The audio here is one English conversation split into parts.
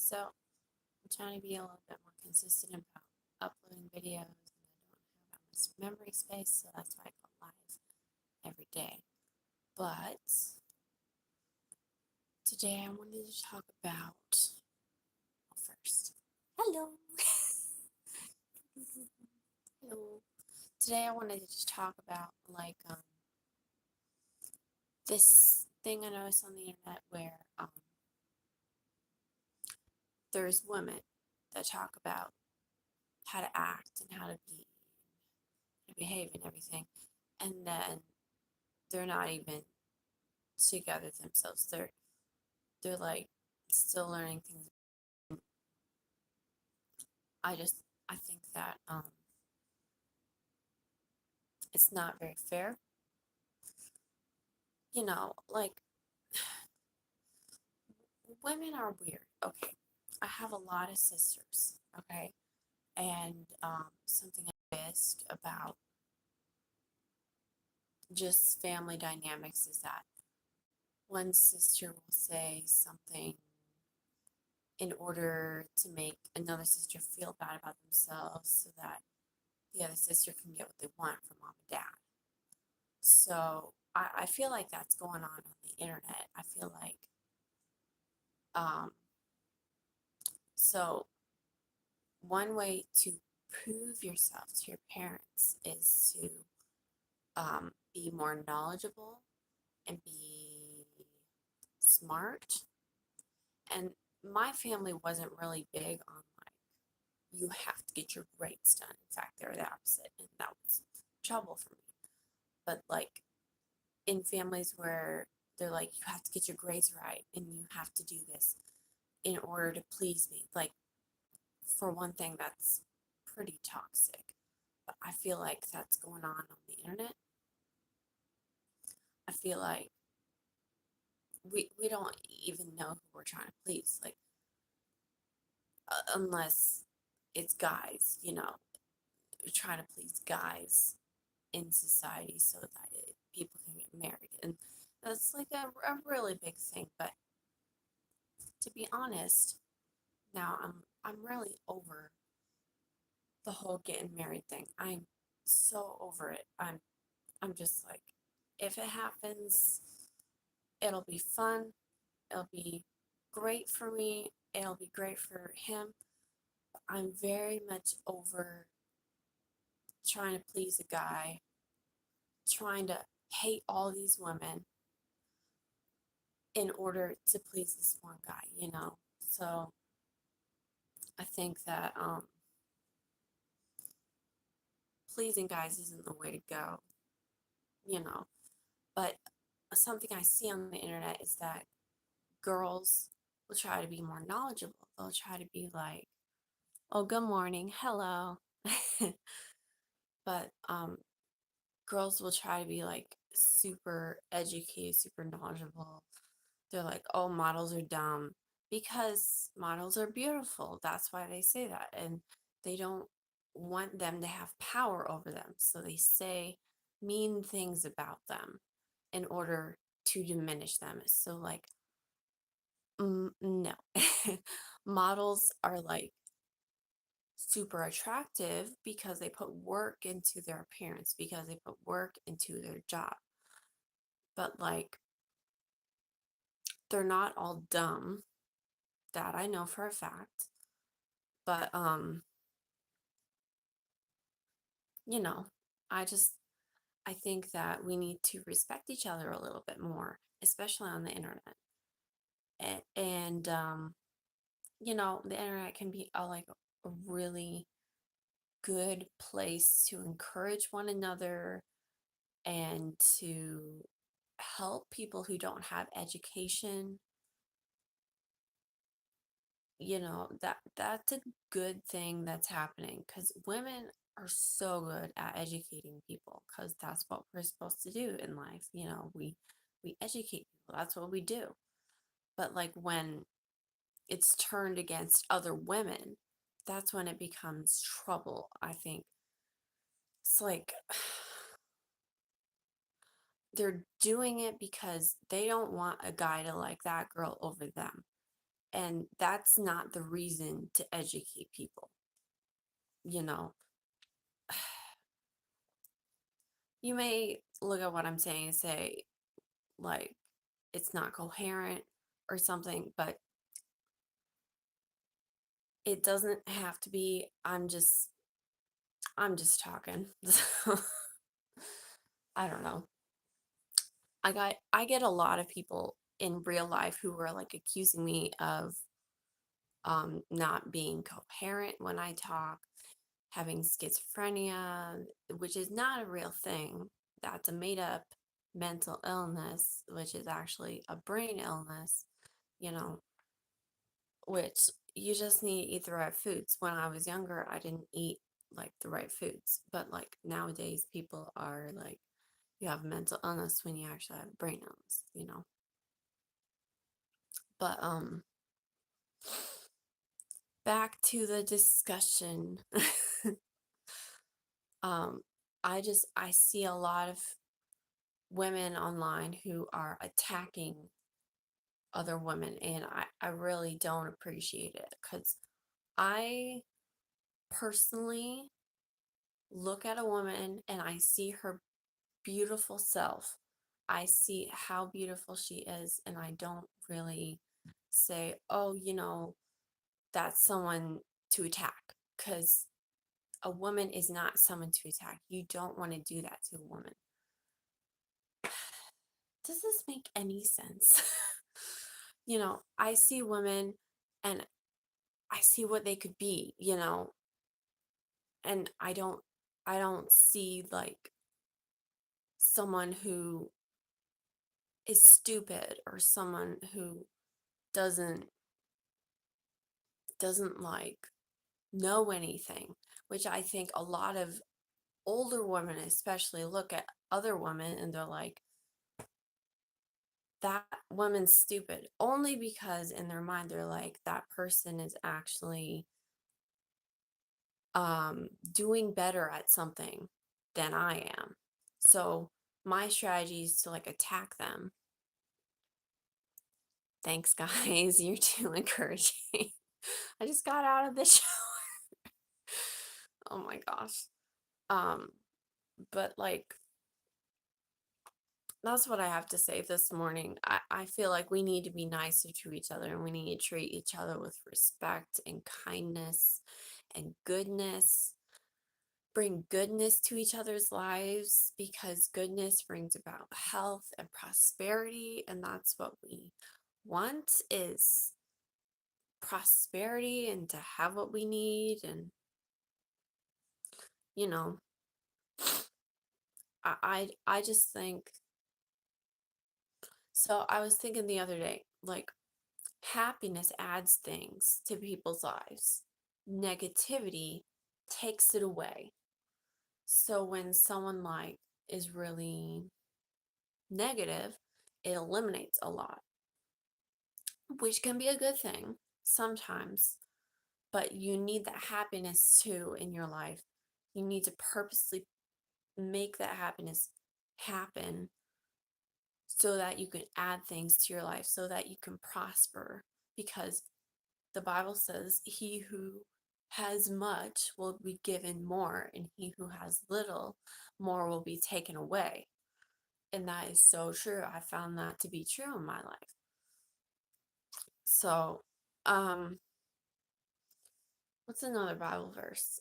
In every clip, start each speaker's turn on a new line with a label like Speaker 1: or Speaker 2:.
Speaker 1: So I'm trying to be a little bit more consistent about uploading videos, and I don't have that much memory space, so that's why I go live every day. But today I wanted to talk about, well, first, hello. Hello. Today I wanted to just talk about this thing I noticed on the internet where there's women that talk about how to act and how to be, how to behave and everything, and then they're not even together themselves. They're like still learning things. I think that it's not very fair. Like women are weird. Okay, I have a lot of sisters. Okay, and something I noticed about just family dynamics is that one sister will say something in order to make another sister feel bad about themselves so that the other sister can get what they want from mom and dad. So I feel like that's going on the internet. I feel like, um, so one way to prove yourself to your parents is to be more knowledgeable and be smart. And my family wasn't really big on like, you have to get your grades done. In fact, they're the opposite, and that was trouble for me. But like in families where they're like, you have to get your grades right and you have to do this in order to please me. Like, for one thing, that's pretty toxic. But I feel like that's going on the internet. I feel like we don't even know who we're trying to please. Like, unless it's guys, we're trying to please guys in society so that people can get married. And that's like a really big thing. But to be honest, now I'm really over the whole getting married thing. I'm so over it. I'm just like, if it happens, it'll be fun. It'll be great for me. It'll be great for him. I'm very much over trying to please a guy, trying to hate all these women in order to please this one guy. So I think that pleasing guys isn't the way to go, you know. But something I see on the internet is that girls will try to be more knowledgeable. They'll try to be like, "Oh, good morning, hello," but girls will try to be like super educated, super knowledgeable. They're like, "Oh, models are dumb," because models are beautiful. That's why they say that, and they don't want them to have power over them, so they say mean things about them in order to diminish them. So like, no. Models are like super attractive because they put work into their appearance, because they put work into their job. But like, they're not all dumb. That I know for a fact. But you know, I just I think that we need to respect each other a little bit more, especially on the internet. And the internet can be a really good place to encourage one another and to help people who don't have education. That's a good thing that's happening because women are so good at educating people because that's what we're supposed to do in life. We educate people. That's what we do. But like when it's turned against other women, that's when it becomes trouble, I think. It's like they're doing it because they don't want a guy to like that girl over them. And that's not the reason to educate people. You know, you may look at what I'm saying and say, like, it's not coherent or something, but it doesn't have to be. I'm just talking. So, I don't know. I get a lot of people in real life who are like accusing me of not being coherent when I talk, having schizophrenia, which is not a real thing. That's a made up mental illness, which is actually a brain illness, you know, which you just need to eat the right foods. When I was younger, I didn't eat like the right foods, but like nowadays, people are like, you have mental illness when you actually have brain illness. But back to the discussion. um I see a lot of women online who are attacking other women, and I really don't appreciate it because I personally look at a woman and I see her beautiful self. I see how beautiful she is, and I don't really say, oh, that's someone to attack, because a woman is not someone to attack. You don't want to do that to a woman. Does this make any sense? I see women and I see what they could be, and I don't see like someone who is stupid or someone who doesn't doesn't like know anything, which I think a lot of older women especially look at other women and they're like, that woman's stupid, only because in their mind they're like, that person is actually doing better at something than I am. So my strategy is to like attack them. Thanks, guys. You're too encouraging. I just got out of the shower. Oh my gosh. Um, but like, that's what I have to say this morning. I feel like we need to be nicer to each other, and we need to treat each other with respect and kindness and goodness. Bring goodness to each other's lives, because goodness brings about health and prosperity, and that's what we want, is prosperity and to have what we need. And you know I just think, so I was thinking the other day, like, happiness adds things to people's lives, negativity takes it away. So when someone like is really negative, it eliminates a lot, which can be a good thing sometimes, but you need that happiness too in your life. You need to purposely make that happiness happen so that you can add things to your life, so that you can prosper. Because the Bible says, he who has much will be given more, and he who has little, more will be taken away. And that is so true. I found that to be true in my life. So, um, what's another Bible verse?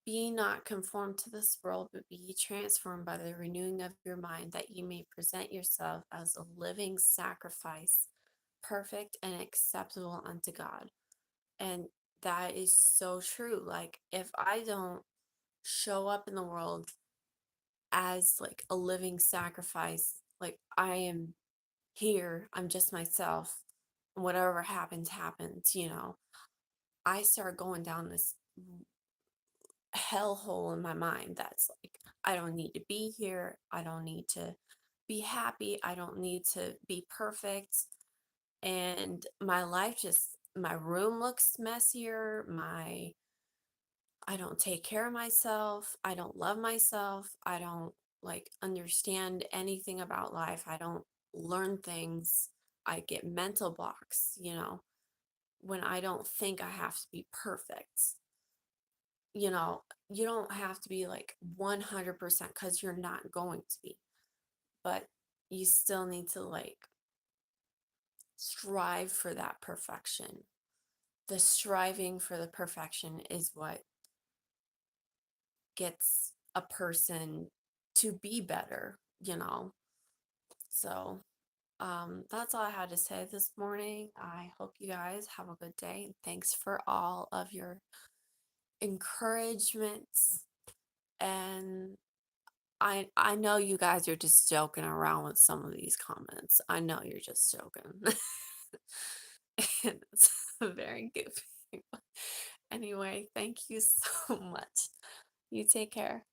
Speaker 1: Be not conformed to this world, but be ye transformed by the renewing of your mind, that you may present yourself as a living sacrifice, perfect and acceptable unto God. And that is so true. Like, if I don't show up in the world as like a living sacrifice, like I am here, I'm just myself, and whatever happens, happens. I start going down this hellhole in my mind that's like, I don't need to be here. I don't need to be happy. I don't need to be perfect. And my life just, my room looks messier. I don't take care of myself. I don't love myself. I don't like understand anything about life. I don't learn things. I get mental blocks, when I don't think I have to be perfect. You don't have to be like 100% because you're not going to be, but you still need to like strive for that perfection. The striving for the perfection is what gets a person to be better, So, that's all I had to say this morning. I hope you guys have a good day and thanks for all of your encouragements. And I know you guys are just joking around with some of these comments. I know you're just joking. And it's very goofy. Anyway, thank you so much. You take care.